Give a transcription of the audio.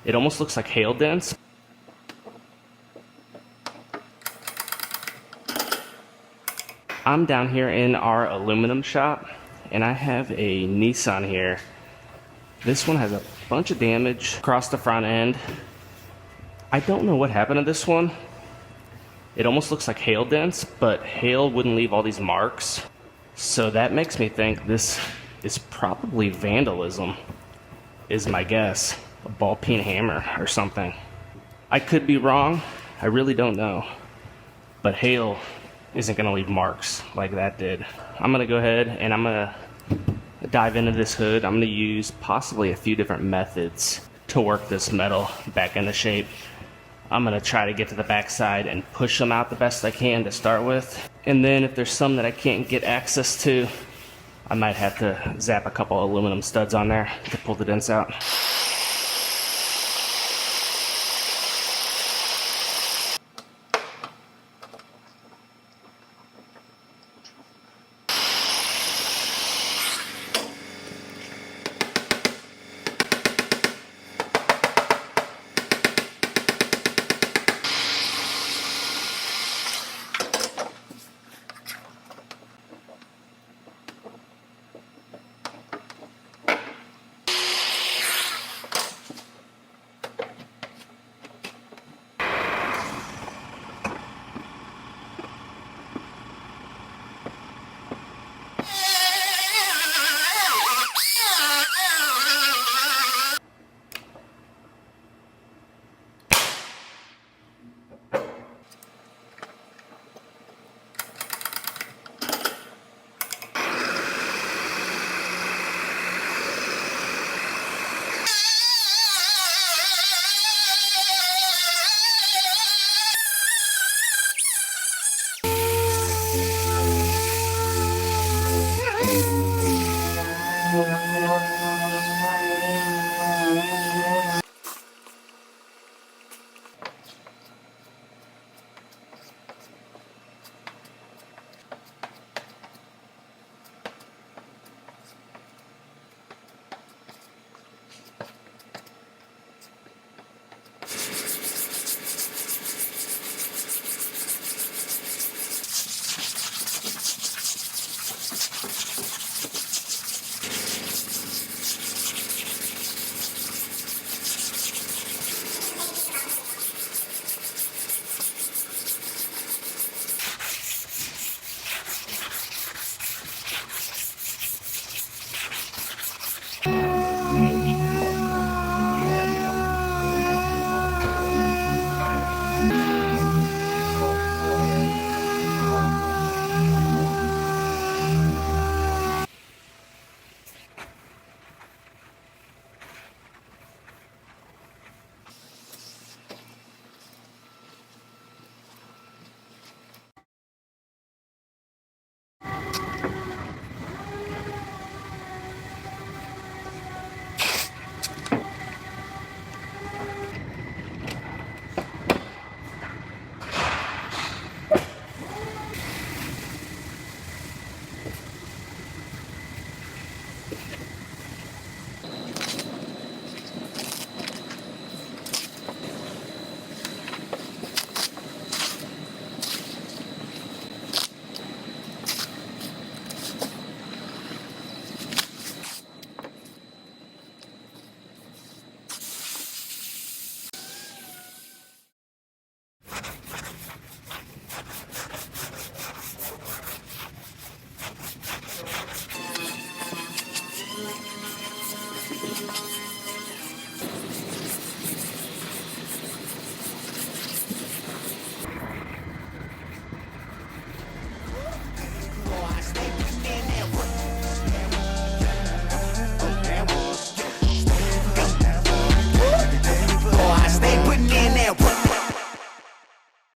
It almost looks like hail dents. I'm down here in our aluminum shop, and I have a Nissan here. This one has a bunch of damage across the front end. I don't know what happened to this one. It almost looks like hail dents, but hail wouldn't leave all these marks. So that makes me think this is probably vandalism, is my guess. A ball peen hammer or something. I could be wrong, I really don't know. But hail isn't gonna leave marks like that did. I'm gonna go ahead and I'm gonna dive into this hood. I'm gonna use possibly a few different methods to work this metal back into shape. I'm gonna try to get to the backside and push them out the best I can to start with. And then if there's some that I can't get access to, I might have to zap a couple aluminum studs on there to pull the dents out.